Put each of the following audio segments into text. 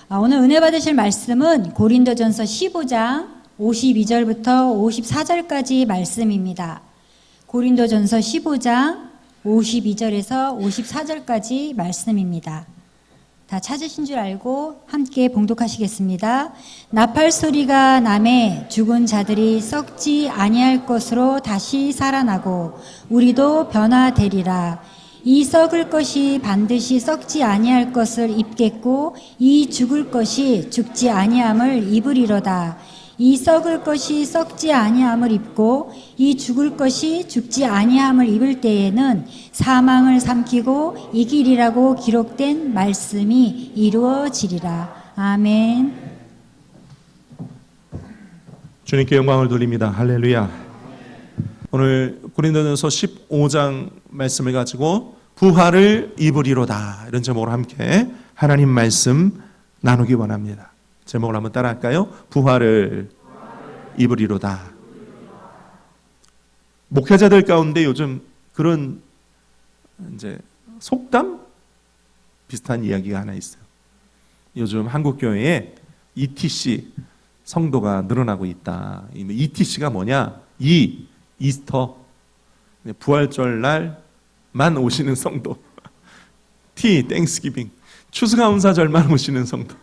오늘 은혜 받으실 말씀은 고린도전서 15장 52절부터 54절까지 말씀입니다. 고린도전서 15장 52절에서 54절까지 말씀입니다. 다 찾으신 줄 알고 함께 봉독하시겠습니다. 나팔 소리가 나매 죽은 자들이 썩지 아니할 것으로 다시 살아나고 우리도 변화되리라. 이 썩을 것이 반드시 썩지 아니할 것을 입겠고 이 죽을 것이 죽지 아니함을 입으리로다. 이 썩을 것이 썩지 아니함을 입고 이 죽을 것이 죽지 아니함을 입을 때에는 사망을 삼키고 이기리라고 기록된 말씀이 이루어지리라. 아멘. 주님께 영광을 돌립니다. 할렐루야. 오늘 고린도전서 15장 말씀을 가지고 부활을 입으리로다, 이런 제목으로 함께 하나님 말씀 나누기 원합니다. 제목을 한번 따라할까요? 부활을 입으리로다. 목회자들 가운데 요즘 그런 이제 속담 비슷한 이야기가 하나 있어요. 요즘 한국 교회에 ETC 성도가 늘어나고 있다. ETC가 뭐냐? 이스터, 부활절 날만 오시는 성도. T, 땡스기빙, 추수감사절만 오시는 성도.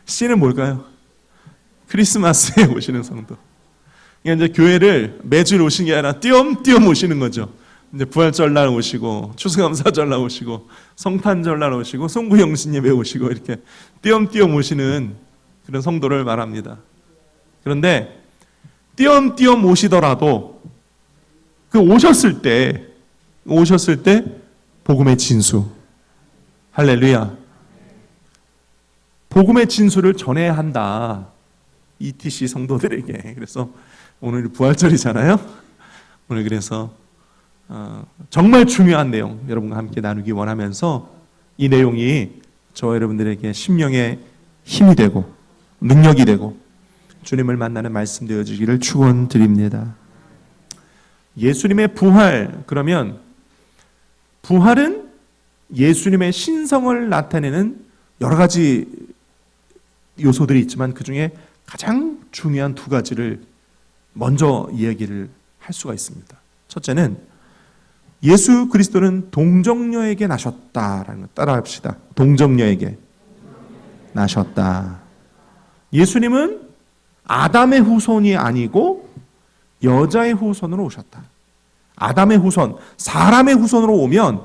C는 뭘까요? 크리스마스에 오시는 성도. 그러니까 이제 교회를 매주 오시는 게 아니라 띄엄띄엄 오시는 거죠. 이제 부활절 날 오시고, 추수감사절 날 오시고, 성탄절 날 오시고, 송구영신 예배 오시고, 이렇게 띄엄띄엄 오시는 그런 성도를 말합니다. 그런데 띄엄띄엄 오시더라도 그 오셨을 때 복음의 진수, 할렐루야, 복음의 진수를 전해야 한다, ETC 성도들에게. 그래서 오늘 부활절이잖아요. 오늘 그래서 정말 중요한 내용 여러분과 함께 나누기 원하면서 이 내용이 저와 여러분들에게 심령의 힘이 되고 능력이 되고 주님을 만나는 말씀 되어지기를 축원드립니다. 예수님의 부활, 그러면 부활은 예수님의 신성을 나타내는 여러 가지 요소들이 있지만 그 중에 가장 중요한 두 가지를 먼저 이야기를 할 수가 있습니다. 첫째는 예수 그리스도는 동정녀에게 나셨다라는 것. 따라합시다. 동정녀에게 나셨다. 예수님은 아담의 후손이 아니고 여자의 후손으로 오셨다. 아담의 후손, 사람의 후손으로 오면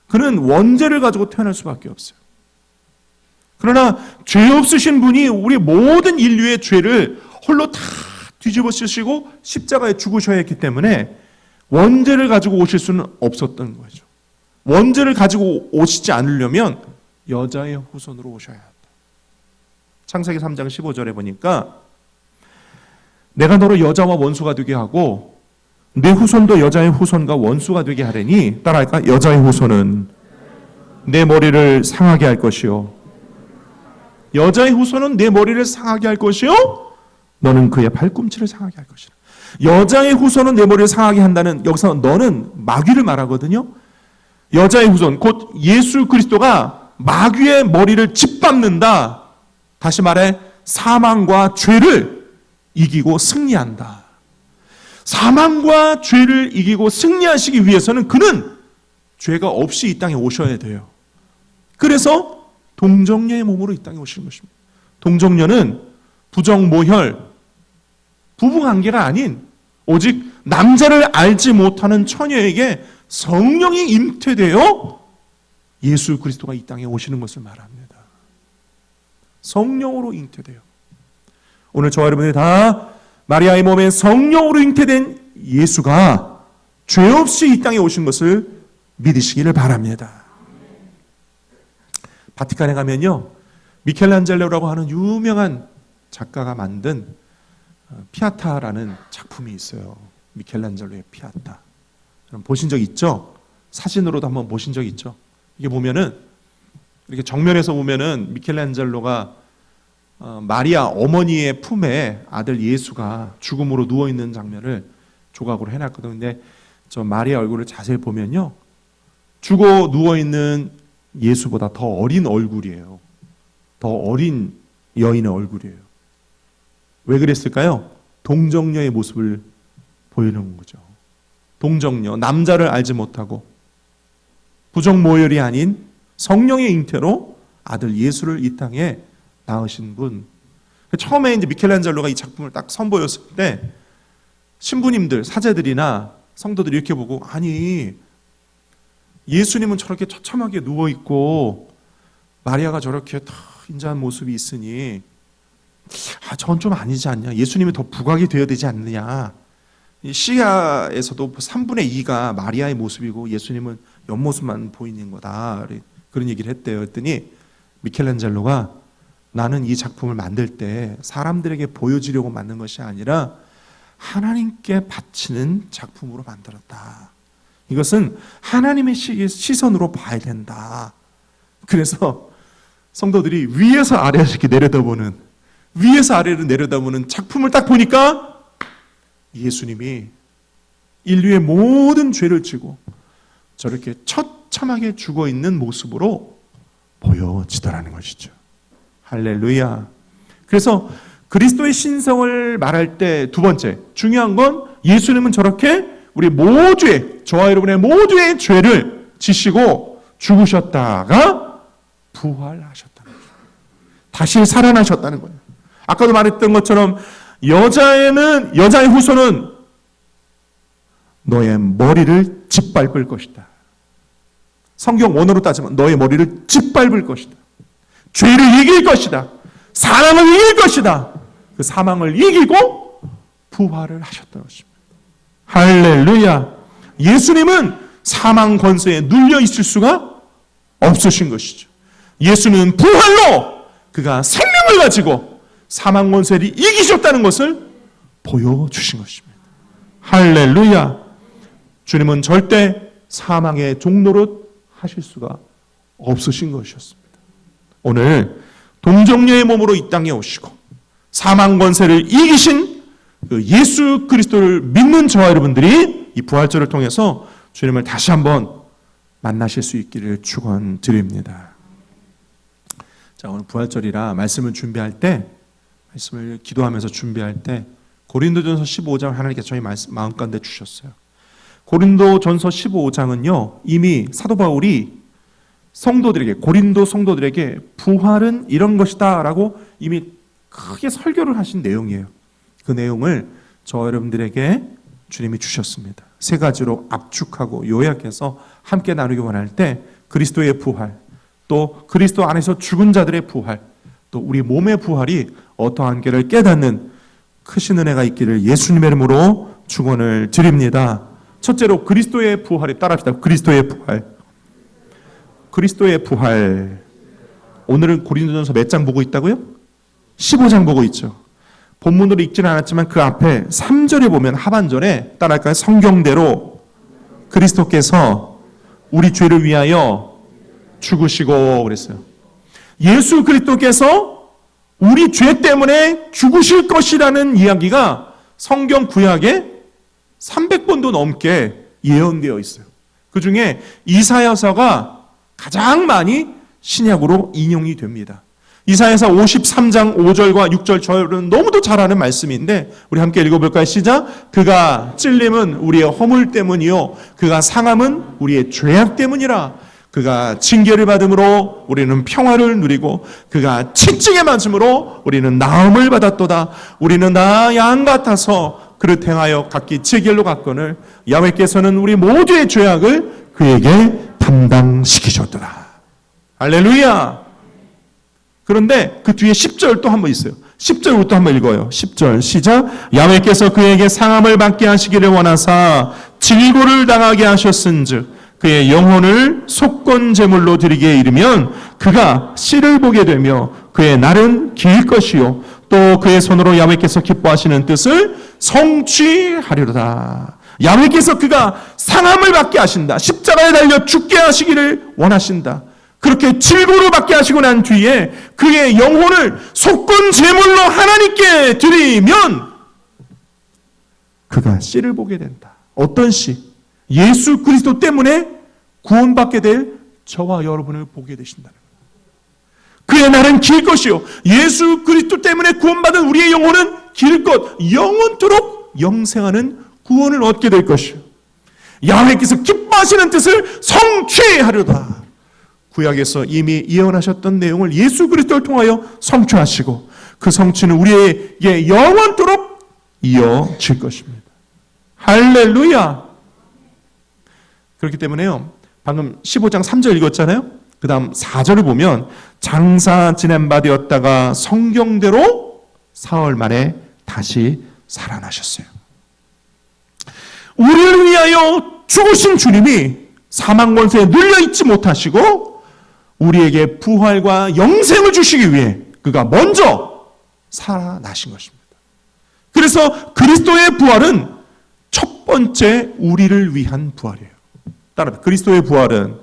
그는 원죄를 가지고 태어날 수밖에 없어요. 그러나 죄 없으신 분이 우리 모든 인류의 죄를 홀로 다 뒤집어 쓰시고 십자가에 죽으셔야 했기 때문에 원죄를 가지고 오실 수는 없었던 거죠. 원죄를 가지고 오시지 않으려면 여자의 후손으로 오셔야 한다. 창세기 3장 15절에 보니까 내가 너를 여자와 원수가 되게 하고 내 후손도 여자의 후손과 원수가 되게 하려니, 따라할까? 여자의 후손은 내 머리를 상하게 할 것이요, 여자의 후손은 내 머리를 상하게 할 것이요, 너는 그의 발꿈치를 상하게 할 것이라. 여자의 후손은 내 머리를 상하게 한다는, 여기서 너는 마귀를 말하거든요. 여자의 후손, 곧 예수 그리스도가 마귀의 머리를 짓밟는다. 다시 말해 사망과 죄를 이기고 승리한다. 사망과 죄를 이기고 승리하시기 위해서는 그는 죄가 없이 이 땅에 오셔야 돼요. 그래서 동정녀의 몸으로 이 땅에 오시는 것입니다. 동정녀는 부정모혈, 부부관계가 아닌 오직 남자를 알지 못하는 처녀에게 성령이 잉태되어 예수 그리스도가 이 땅에 오시는 것을 말합니다. 성령으로 잉태돼요. 오늘 저와 여러분들이 다 마리아의 몸에 성령으로 잉태된 예수가 죄 없이 이 땅에 오신 것을 믿으시기를 바랍니다. 바티칸에 가면요, 미켈란젤로라고 하는 유명한 작가가 만든 피아타라는 작품이 있어요. 미켈란젤로의 피아타. 여러분 보신 적 있죠? 사진으로도 한번 보신 적 있죠? 이게 보면은 이렇게 정면에서 보면은 미켈란젤로가 마리아 어머니의 품에 아들 예수가 죽음으로 누워 있는 장면을 조각으로 해놨거든요. 근데 저 마리아 얼굴을 자세히 보면요, 죽어 누워 있는 예수보다 더 어린 얼굴이에요. 더 어린 여인의 얼굴이에요. 왜 그랬을까요? 동정녀의 모습을 보이는 거죠. 동정녀, 남자를 알지 못하고 부정모혈이 아닌 성령의 잉태로 아들 예수를 이 땅에 낳으신 분. 처음에 이제 미켈란젤로가 이 작품을 딱 선보였을 때 신부님들, 사제들이나 성도들이 이렇게 보고, 아니 예수님은 저렇게 처참하게 누워 있고 마리아가 저렇게 다 인자한 모습이 있으니 저건 좀 아니지 않냐? 예수님이 더 부각이 되어야 되지 않느냐? 이 시야에서도 3분의 2가 마리아의 모습이고 예수님은 옆모습만 보이는 거다. 그런 얘기를 했대요. 그랬더니 미켈란젤로가 나는 이 작품을 만들 때 사람들에게 보여주려고 만든 것이 아니라 하나님께 바치는 작품으로 만들었다. 이것은 하나님의 시선으로 봐야 된다. 그래서 성도들이 위에서 아래로 이렇게 내려다보는, 위에서 아래로 내려다보는 작품을 딱 보니까 예수님이 인류의 모든 죄를 지고 저렇게 처참하게 죽어 있는 모습으로 보여지더라는 것이죠. 할렐루야. 그래서 그리스도의 신성을 말할 때 두 번째 중요한 건 예수님은 저렇게 우리 모두의, 저와 여러분의 모두의 죄를 지시고 죽으셨다가 부활하셨다는 거예요. 다시 살아나셨다는 거예요. 아까도 말했던 것처럼 여자의 후손은 너의 머리를 짓밟을 것이다. 성경 원어로 따지면 너의 머리를 짓밟을 것이다. 죄를 이길 것이다. 사망을 이길 것이다. 그 사망을 이기고 부활을 하셨다는 것입니다. 할렐루야. 예수님은 사망 권세에 눌려 있을 수가 없으신 것이죠. 예수는 부활로 그가 생명을 가지고 사망 권세를 이기셨다는 것을 보여주신 것입니다. 할렐루야. 주님은 절대 사망의 종노릇 하실 수가 없으신 것이었습니다. 오늘 동정녀의 몸으로 이 땅에 오시고 사망 권세를 이기신 그 예수 그리스도를 믿는 저와 여러분들이 이 부활절을 통해서 주님을 다시 한번 만나실 수 있기를 축원드립니다. 자, 오늘 부활절이라 말씀을 준비할 때, 말씀을 기도하면서 준비할 때 고린도전서 15장을 하나님께서 저희 마음 가운데 주셨어요. 고린도전서 15장은요 이미 사도 바울이 성도들에게, 고린도 성도들에게 부활은 이런 것이다 라고 이미 크게 설교를 하신 내용이에요. 그 내용을 저 여러분들에게 주님이 주셨습니다. 세 가지로 압축하고 요약해서 함께 나누기 원할 때 그리스도의 부활, 또 그리스도 안에서 죽은 자들의 부활, 또 우리 몸의 부활이 어떠한 게를 깨닫는 크신 은혜가 있기를 예수님의 이름으로 축원을 드립니다. 첫째로 그리스도의 부활에 따라합시다. 그리스도의 부활. 그리스도의 부활. 오늘은 고린도전서 몇 장 보고 있다고요? 15장 보고 있죠. 본문으로 읽지는 않았지만 그 앞에 3절에 보면 하반절에 따라할까요? 성경대로 그리스도께서 우리 죄를 위하여 죽으시고 그랬어요. 예수 그리스도께서 우리 죄 때문에 죽으실 것이라는 이야기가 성경 구약에 300번도 넘게 예언되어 있어요. 그 중에 이사야서가 가장 많이 신약으로 인용이 됩니다. 이사야서 53장 5절과 6절 절은 너무도 잘 아는 말씀인데 우리 함께 읽어볼까요? 시작. 그가 찔림은 우리의 허물 때문이요 그가 상함은 우리의 죄악 때문이라. 그가 징계를 받음으로 우리는 평화를 누리고 그가 채찍에 맞음으로 우리는 나음을 받았도다. 우리는 다 양 같아서 그릇 행하여 각기 제 길로 갔거늘 야훼께서는 우리 모두의 죄악을 그에게 담당시키셨더라. 할렐루야. 그런데 그 뒤에 10절 또 한 번 있어요. 10절부터 한번 읽어요. 10절 시작. 야훼께서 그에게 상함을 받게 하시기를 원하사 질고를 당하게 하셨은즉 그의 영혼을 속건 제물로 드리기에 이르면 그가 씨를 보게 되며 그의 날은 길 것이요 또 그의 손으로 야훼께서 기뻐하시는 뜻을 성취하리로다. 야훼께서 그가 상함을 받게 하신다. 십자가에 달려 죽게 하시기를 원하신다. 그렇게 질고를 받게 하시고 난 뒤에 그의 영혼을 속건 제물로 하나님께 드리면 그가 씨를 보게 된다. 어떤 씨? 예수 그리스도 때문에 구원받게 될 저와 여러분을 보게 되신다는 거예요. 그의 날은 길 것이요 예수 그리스도 때문에 구원받은 우리의 영혼은 길 것, 영원토록 영생하는 구원을 얻게 될 것이요 야훼께서 기뻐하시는 뜻을 성취하려다. 구약에서 이미 예언하셨던 내용을 예수 그리스도를 통하여 성취하시고 그 성취는 우리에게 영원토록 이어질 것입니다. 할렐루야. 그렇기 때문에요, 방금 15장 3절 읽었잖아요. 그 다음 4절을 보면 장사 지낸 바 되었다가 성경대로 사흘 만에 다시 살아나셨어요. 우리를 위하여 죽으신 주님이 사망 권세에 눌려있지 못하시고 우리에게 부활과 영생을 주시기 위해 그가 먼저 살아나신 것입니다. 그래서 그리스도의 부활은 첫 번째 우리를 위한 부활이에요. 따라서 그리스도의 부활은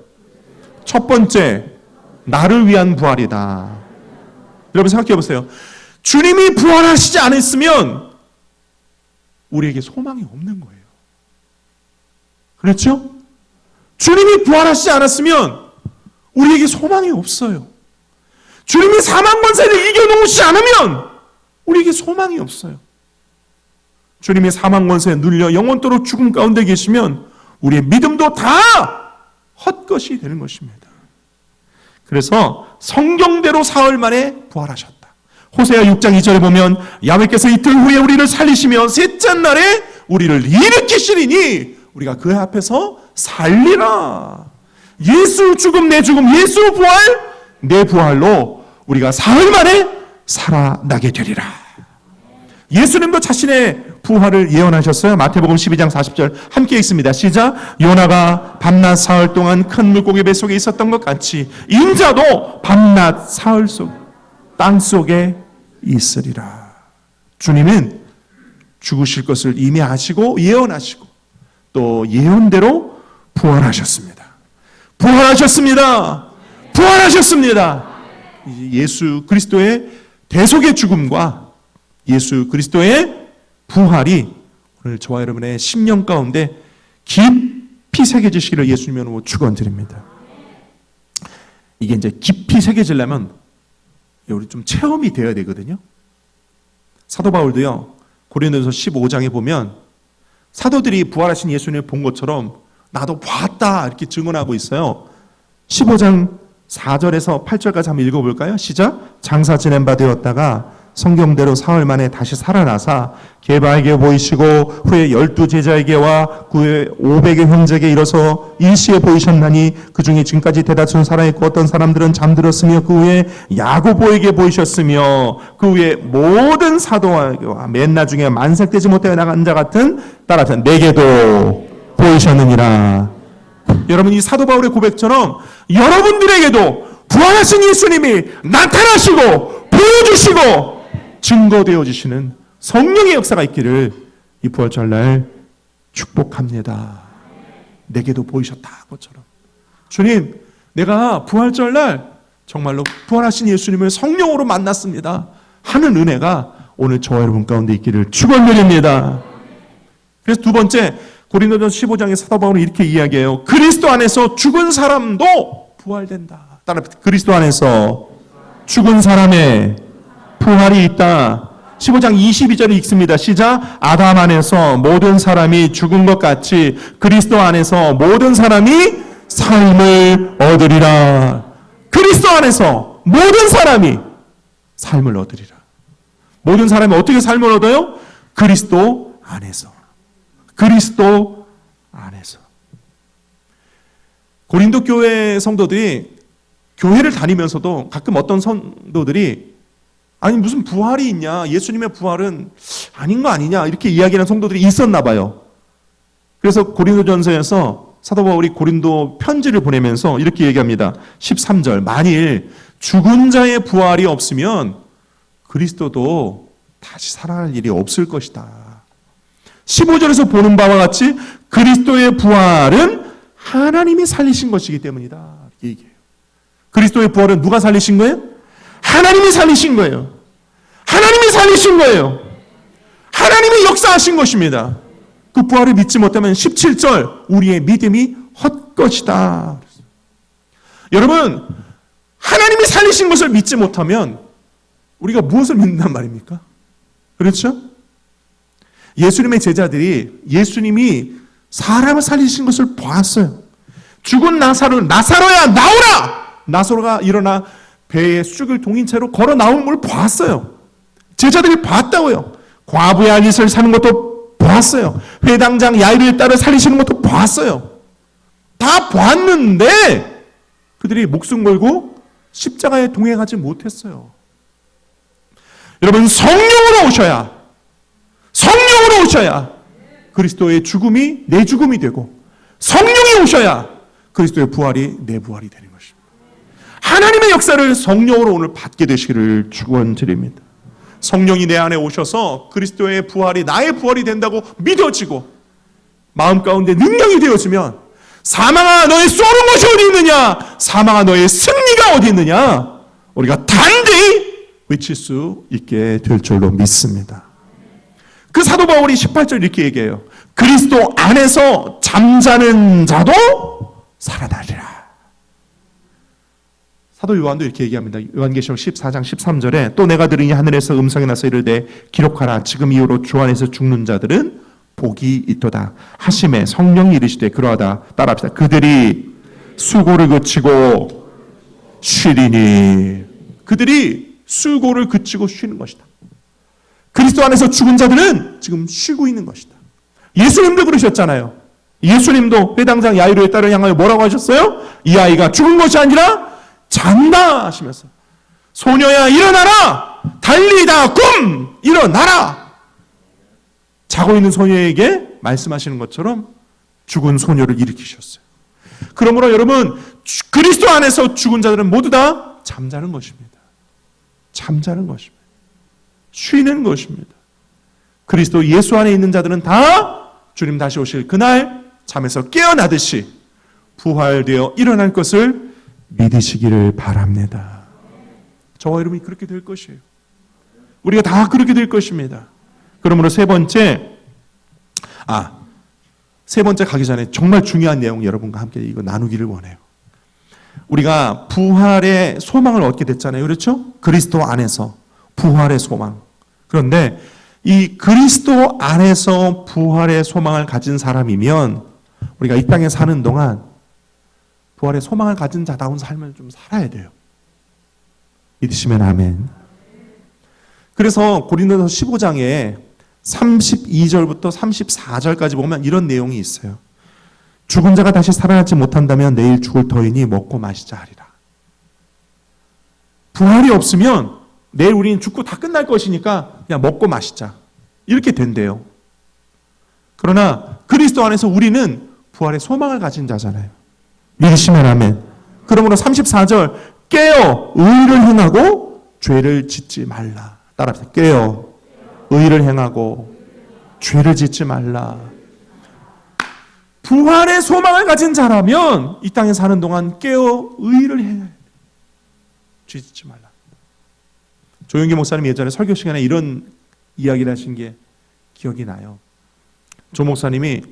첫 번째 나를 위한 부활이다. 여러분 생각해 보세요. 주님이 부활하시지 않았으면 우리에게 소망이 없는 거예요. 그렇죠? 주님이 부활하시지 않았으면 우리에게 소망이 없어요. 주님이 사망 권세를 이겨놓으시지 않으면 우리에게 소망이 없어요. 주님이 사망 권세에 눌려 영원토록 죽음 가운데 계시면 우리의 믿음도 다 헛것이 되는 것입니다. 그래서 성경대로 사흘 만에 부활하셨다. 호세아 6장 2절에 보면 야훼께서 이틀 후에 우리를 살리시며 셋째 날에 우리를 일으키시리니 우리가 그 앞에서 살리라. 예수 죽음 내 죽음, 예수 부활 내 부활로 우리가 사흘 만에 살아나게 되리라. 예수님도 자신의 부활을 예언하셨어요. 마태복음 12장 40절 함께 읽습니다. 시작. 요나가 밤낮 사흘 동안 큰 물고기 뱃속에 있었던 것 같이 인자도 밤낮 사흘 땅 속에 있으리라. 주님은 죽으실 것을 이미 아시고 예언하시고 또 예언대로 부활하셨습니다. 부활하셨습니다. 부활하셨습니다. 예수 그리스도의 대속의 죽음과 예수 그리스도의 부활이 오늘 저와 여러분의 심령 가운데 깊이 새겨지시기를 예수님 이름으로 축원드립니다. 이게 이제 깊이 새겨지려면 우리 좀 체험이 되어야 되거든요. 사도 바울도요, 고린도전서 15장에 보면 사도들이 부활하신 예수님을 본 것처럼 나도 봤다 이렇게 증언하고 있어요. 15장 4절에서 8절까지 한번 읽어볼까요? 시작. 장사 지낸 바 되었다가 성경대로 사흘 만에 다시 살아나사 게바에게 보이시고 후에 12제자에게와 그의 500의 형제에게 이뤄서 일시에 보이셨나니 그 중에 지금까지 대다수는 살아있고 어떤 사람들은 잠들었으며 그 후에 야고보에게 보이셨으며 그 후에 모든 사도와 맨 나중에 만삭되지 못하여 나간 자 같은 따라서 내게도 보이셨느니라. 여러분 이 사도 바울의 고백처럼 여러분들에게도 부활하신 예수님이 나타나시고 보여주시고 증거되어 주시는 성령의 역사가 있기를 이 부활절날 축복합니다. 내게도 보이셨다 것처럼 주님 내가 부활절날 정말로 부활하신 예수님을 성령으로 만났습니다 하는 은혜가 오늘 저와 여러분 가운데 있기를 축원드립니다. 그래서 두 번째 고린도전서 15장의 사도 바울은 이렇게 이야기해요. 그리스도 안에서 죽은 사람도 부활된다. 따라 그리스도 안에서 죽은 사람의 부활이 있다. 15장 22절을 읽습니다. 시작. 아담 안에서 모든 사람이 죽은 것 같이 그리스도 안에서 모든 사람이 삶을 얻으리라. 그리스도 안에서 모든 사람이 삶을 얻으리라. 모든 사람이 어떻게 삶을 얻어요? 그리스도 안에서. 그리스도 안에서. 고린도 교회 성도들이 교회를 다니면서도 가끔 어떤 성도들이 아니 무슨 부활이 있냐, 예수님의 부활은 아닌 거 아니냐 이렇게 이야기하는 성도들이 있었나 봐요. 그래서 고린도전서에서 사도 바울이 고린도 편지를 보내면서 이렇게 얘기합니다. 13절 만일 죽은 자의 부활이 없으면 그리스도도 다시 살아날 일이 없을 것이다. 15절에서 보는 바와 같이 그리스도의 부활은 하나님이 살리신 것이기 때문이다. 이렇게 얘기해요. 그리스도의 부활은 누가 살리신 거예요? 하나님이 살리신 거예요. 하나님이 살리신 거예요. 하나님이 역사하신 것입니다. 그 부활을 믿지 못하면 17절 우리의 믿음이 헛것이다. 여러분 하나님이 살리신 것을 믿지 못하면 우리가 무엇을 믿는단 말입니까? 그렇죠? 예수님의 제자들이 예수님이 사람을 살리신 것을 보았어요. 죽은 나사로야 나오라! 나사로가 일어나 배에 쑥을 동인 채로 걸어 나오는 걸 보았어요. 제자들이 봤다고요. 과부의 알리스를 사는 것도 보았어요. 회당장 야이르의 딸을 살리시는 것도 보았어요. 다 보았는데 그들이 목숨 걸고 십자가에 동행하지 못했어요. 여러분, 성령으로 오셔야 그리스도의 죽음이 내 죽음이 되고, 성령이 오셔야 그리스도의 부활이 내 부활이 되는 것입니다. 하나님의 역사를 성령으로 오늘 받게 되시기를 축원드립니다. 성령이 내 안에 오셔서 그리스도의 부활이 나의 부활이 된다고 믿어지고 마음 가운데 능력이 되어지면, 사망아 너의 쏘는 것이 어디 있느냐, 사망아 너의 승리가 어디 있느냐, 우리가 단대히 외칠 수 있게 될 줄로 믿습니다. 그 사도 바울이 18절 이렇게 얘기해요. 그리스도 안에서 잠자는 자도 살아나리라. 사도 요한도 이렇게 얘기합니다. 요한계시록 14장 13절에 또 내가 들으니 하늘에서 음성이 나서 이르되 기록하라. 지금 이후로 주 안에서 죽는 자들은 복이 있도다 하심에 성령이 이르시되 그러하다. 따라합시다. 그들이 수고를 그치고 쉬리니. 그들이 수고를 그치고 쉬는 것이다. 그리스도 안에서 죽은 자들은 지금 쉬고 있는 것이다. 예수님도 그러셨잖아요. 예수님도 회당장 야이로의 딸을 향하여 뭐라고 하셨어요? 이 아이가 죽은 것이 아니라 잔다 하시면서, 소녀야 일어나라, 달리다 굼 일어나라. 자고 있는 소녀에게 말씀하시는 것처럼 죽은 소녀를 일으키셨어요. 그러므로 여러분, 그리스도 안에서 죽은 자들은 모두 다 잠자는 것입니다. 잠자는 것입니다. 쉬는 것입니다. 그리스도 예수 안에 있는 자들은 다 주님 다시 오실 그날 잠에서 깨어나듯이 부활되어 일어날 것을 믿으시기를 바랍니다. 저와 여러분이 그렇게 될 것이에요. 우리가 다 그렇게 될 것입니다. 그러므로 세 번째 가기 전에 정말 중요한 내용 여러분과 함께 이거 나누기를 원해요. 우리가 부활의 소망을 얻게 됐잖아요. 그렇죠? 그리스도 안에서 부활의 소망. 그런데 이 그리스도 안에서 부활의 소망을 가진 사람이면 우리가 이 땅에 사는 동안 부활의 소망을 가진 자다운 삶을 좀 살아야 돼요. 믿으시면 아멘. 그래서 고린도서 15장에 32절부터 34절까지 보면 이런 내용이 있어요. 죽은 자가 다시 살아나지 못한다면 내일 죽을 터이니 먹고 마시자 하리라. 부활이 없으면 내일 우리는 죽고 다 끝날 것이니까 그냥 먹고 마시자. 이렇게 된대요. 그러나 그리스도 안에서 우리는 부활의 소망을 가진 자잖아요. 믿으시면 아멘. 그러므로 34절 깨어 의를 행하고 죄를 짓지 말라. 따라합시다. 깨어 의를 행하고 죄를 짓지 말라. 부활의 소망을 가진 자라면 이 땅에 사는 동안 깨어 의를 행해. 죄 짓지 말라. 조용기 목사님 예전에 설교 시간에 이런 이야기를 하신 게 기억이 나요. 조 목사님이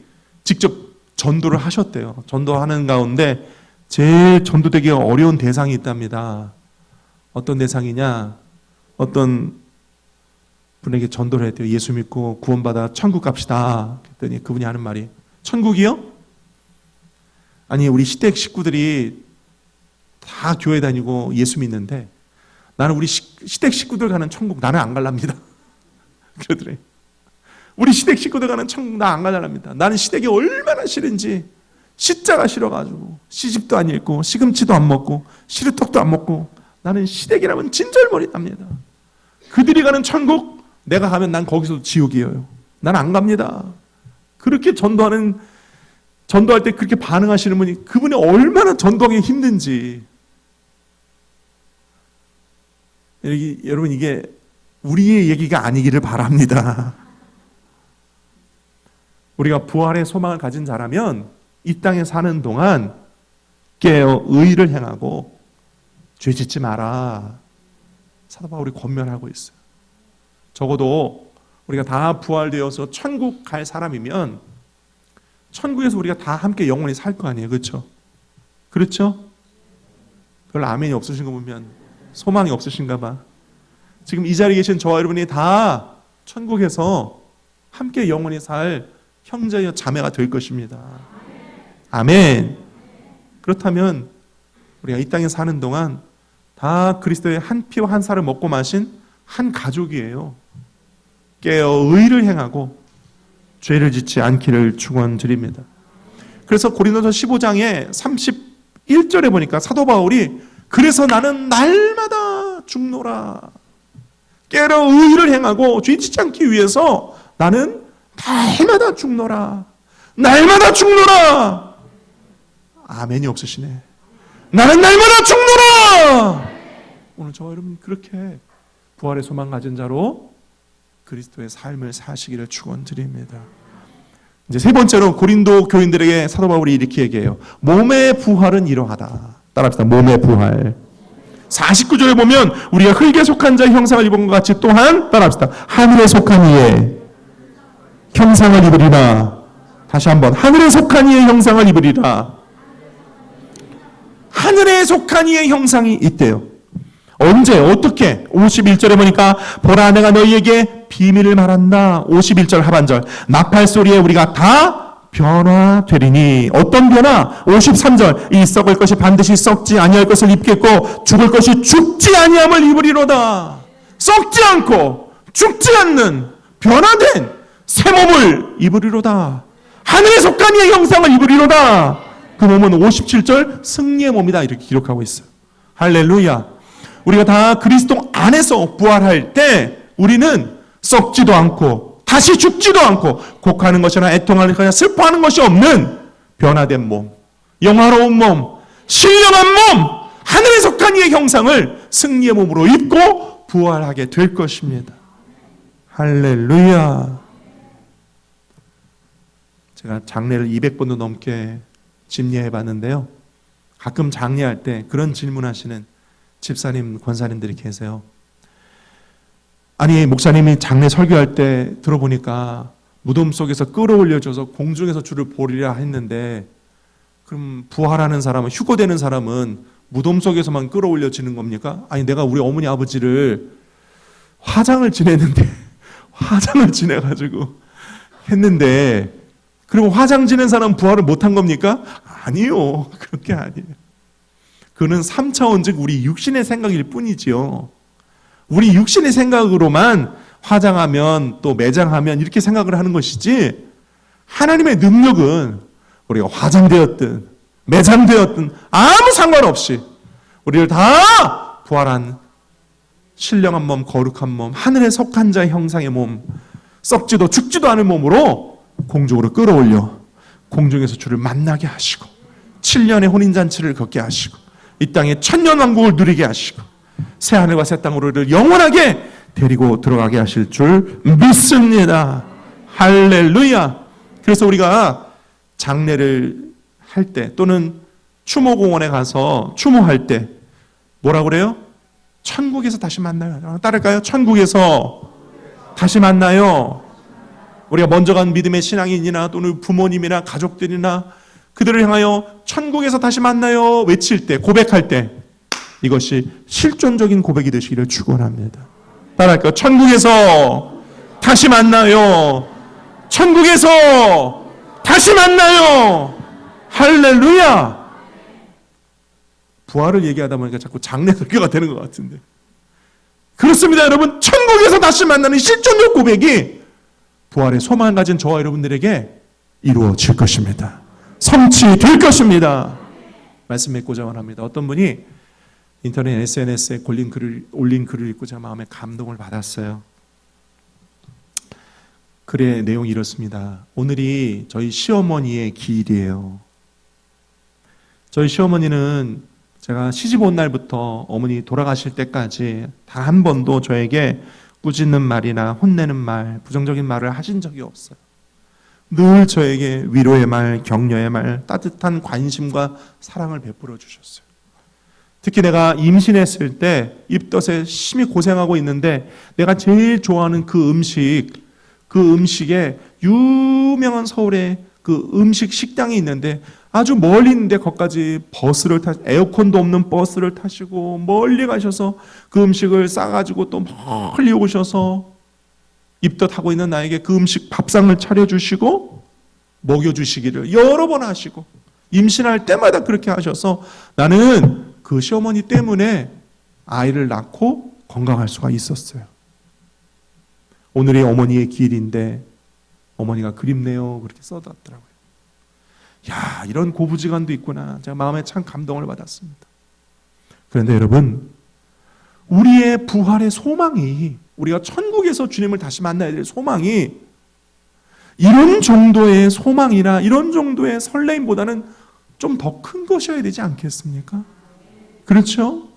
직접 전도를 하셨대요. 전도하는 가운데 제일 전도되기가 어려운 대상이 있답니다. 어떤 대상이냐? 어떤 분에게 전도를 했대요. 예수 믿고 구원받아 천국 갑시다. 그랬더니 그분이 하는 말이, 천국이요? 아니 우리 시댁 식구들이 다 교회 다니고 예수 믿는데 나는 우리 시댁 식구들 가는 천국 나는 안 갈랍니다. 그러더래. 우리 시댁 식구들 가는 천국 나 안 갈랍니다. 나는 시댁이 얼마나 싫은지, 시자가 싫어가지고 시집도 안 읽고 시금치도 안 먹고 시루떡도 안 먹고 나는 시댁이라면 진절머리답니다. 그들이 가는 천국 내가 가면 난 거기서 지옥이에요. 난 안 갑니다. 그렇게 전도할 때 그렇게 반응하시는 분이, 그분이 얼마나 전도하기 힘든지. 여러분 이게 우리의 얘기가 아니기를 바랍니다. 우리가 부활의 소망을 가진 자라면 이 땅에 사는 동안 깨어 의를 행하고 죄 짓지 마라. 사도 바울이 권면하고 있어요. 적어도 우리가 다 부활되어서 천국 갈 사람이면 천국에서 우리가 다 함께 영원히 살 거 아니에요. 그렇죠? 그렇죠? 별로 아멘이 없으신 거 보면 소망이 없으신가 봐. 지금 이 자리에 계신 저와 여러분이 다 천국에서 함께 영원히 살 형제여 자매가 될 것입니다. 아멘. 그렇다면 우리가 이 땅에 사는 동안 다 그리스도의 한 피와 한 살을 먹고 마신 한 가족이에요. 깨어 의를 행하고 죄를 짓지 않기를 축원드립니다. 그래서 고린도서 15장에 31절에 보니까 사도 바울이 그래서 나는 날마다 죽노라. 깨어 의를 행하고 죄 짓지 않기 위해서 나는 날마다 죽노라. 날마다 죽노라. 아멘이 없으시네. 나는 날마다 죽노라. 오늘 저와 여러분 그렇게 부활의 소망 가진 자로 그리스도의 삶을 사시기를 축원드립니다. 이제 세 번째로 고린도 교인들에게 사도 바울이 이렇게 얘기해요. 몸의 부활은 이러하다. 따라합시다. 몸의 부활. 49절에 보면 우리가 흙에 속한 자의 형상을 입은 것 같이 또한 따라합시다. 하늘에 속한 이의 형상을 입으리라. 다시 한번 하늘에 속한 이의 형상을 입으리라. 하늘에 속한 이의 형상이 있대요. 언제 어떻게? 51절에 보니까 보라 내가 너희에게 비밀을 말한다. 51절 하반절 나팔 소리에 우리가 다 변화되리니. 어떤 변화? 53절 이 썩을 것이 반드시 썩지 아니할 것을 입겠고 죽을 것이 죽지 아니함을 입으리로다. 썩지 않고 죽지 않는 변화된 새 몸을 입으리로다. 하늘에 속한 이의 형상을 입으리로다. 그 몸은 57절 승리의 몸이다 이렇게 기록하고 있어요. 할렐루야. 우리가 다 그리스도 안에서 부활할 때 우리는 썩지도 않고 다시 죽지도 않고 곡하는 것이나 애통하는 것이나 슬퍼하는 것이 없는 변화된 몸, 영화로운 몸, 신령한 몸, 하늘에 속한 이의 형상을 승리의 몸으로 입고 부활하게 될 것입니다. 할렐루야. 제가 장례를 200번도 넘게 집례해 봤는데요. 가끔 장례할 때 그런 질문하시는 집사님, 권사님들이 계세요. 아니 목사님이 장례 설교할 때 들어보니까 무덤 속에서 끌어올려져서 공중에서 주를 보리라 했는데 그럼 부활하는 사람은, 휴거되는 사람은 무덤 속에서만 끌어올려지는 겁니까? 아니 내가 우리 어머니 아버지를 화장을 지냈는데 화장을 지내가지고 했는데 그리고 화장 지낸 사람은 부활을 못한 겁니까? 아니요. 그렇게 아니에요. 그는 3차원 즉 우리 육신의 생각일 뿐이지요. 우리 육신의 생각으로만 화장하면 또 매장하면 이렇게 생각을 하는 것이지 하나님의 능력은 우리가 화장되었든 매장되었든 아무 상관없이 우리를 다 부활한 신령한 몸, 거룩한 몸, 하늘에 속한 자의 형상의 몸, 썩지도 죽지도 않은 몸으로 공중으로 끌어올려 공중에서 주를 만나게 하시고 7년의 혼인잔치를 걷게 하시고 이 땅에 천년왕국을 누리게 하시고 새하늘과 새 땅으로 우리를 영원하게 데리고 들어가게 하실 줄 믿습니다. 할렐루야. 그래서 우리가 장례를 할 때 또는 추모공원에 가서 추모할 때 뭐라고 그래요? 천국에서 다시 만나요. 따를까요? 천국에서 다시 만나요. 우리가 먼저 간 믿음의 신앙인이나 또는 부모님이나 가족들이나 그들을 향하여 천국에서 다시 만나요 외칠 때, 고백할 때 이것이 실존적인 고백이 되시기를 축원합니다. 따라할까요? 천국에서 다시 만나요. 천국에서 다시 만나요. 할렐루야. 부활을 얘기하다 보니까 자꾸 장례 설교가 되는 것 같은데 그렇습니다. 여러분, 천국에서 다시 만나는 실존적 고백이 부활의 소망을 가진 저와 여러분들에게 이루어질 것입니다. 성취될 것입니다. 말씀 맺고자 원합니다. 어떤 분이 인터넷 SNS에 올린 글을 읽고 제가 마음에 감동을 받았어요. 글의 내용이 이렇습니다. 오늘이 저희 시어머니의 기일이에요. 저희 시어머니는 제가 시집 온 날부터 어머니 돌아가실 때까지 단 한 번도 저에게 꾸짖는 말이나 혼내는 말, 부정적인 말을 하신 적이 없어요. 늘 저에게 위로의 말, 격려의 말, 따뜻한 관심과 사랑을 베풀어 주셨어요. 특히 내가 임신했을 때 입덧에 심히 고생하고 있는데 내가 제일 좋아하는 그 음식에 유명한 서울의 그 음식 식당이 있는데 아주 멀리 있는데 거기까지 버스를 에어컨도 없는 버스를 타시고 멀리 가셔서 그 음식을 싸가지고 또 멀리 오셔서 입덧하고 있는 나에게 그 음식 밥상을 차려주시고 먹여주시기를 여러 번 하시고 임신할 때마다 그렇게 하셔서 나는 그 시어머니 때문에 아이를 낳고 건강할 수가 있었어요. 오늘의 어머니의 길인데 어머니가 그립네요. 그렇게 써놨더라고요. 야, 이런 고부지간도 있구나. 제가 마음에 참 감동을 받았습니다. 그런데 여러분, 우리의 부활의 소망이, 우리가 천국에서 주님을 다시 만나야 될 소망이 이런 정도의 소망이나 이런 정도의 설레임보다는 좀 더 큰 것이어야 되지 않겠습니까? 그렇죠?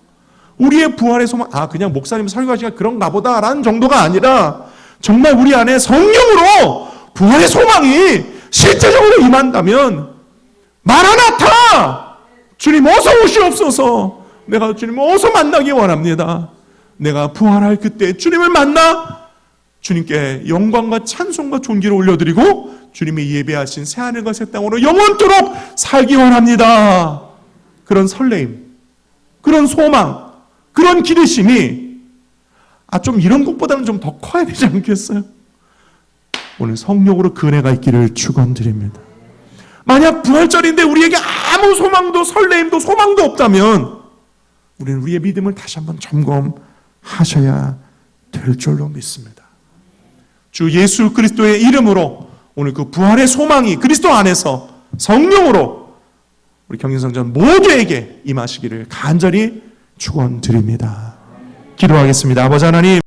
우리의 부활의 소망, 그냥 목사님 설교하시니까 그런가 보다라는 정도가 아니라 정말 우리 안에 성령으로 부활의 소망이 실제적으로 임한다면 마라나타! 주님 어서 오시옵소서. 내가 주님 어서 만나기 원합니다. 내가 부활할 그때 주님을 만나 주님께 영광과 찬송과 존귀를 올려드리고 주님이 예배하신 새하늘과 새 땅으로 영원토록 살기 원합니다. 그런 설레임, 그런 소망, 그런 기대심이 좀 이런 것보다는 좀 더 커야 되지 않겠어요? 오늘 성령으로 그 은혜가 있기를 축원드립니다. 만약 부활절인데 우리에게 아무 소망도 설레임도 소망도 없다면 우리는 우리의 믿음을 다시 한번 점검하셔야 될 줄로 믿습니다. 주 예수 그리스도의 이름으로 오늘 그 부활의 소망이 그리스도 안에서 성령으로 우리 경인성전 모두에게 임하시기를 간절히 축원드립니다. 기도하겠습니다. 아버지 하나님,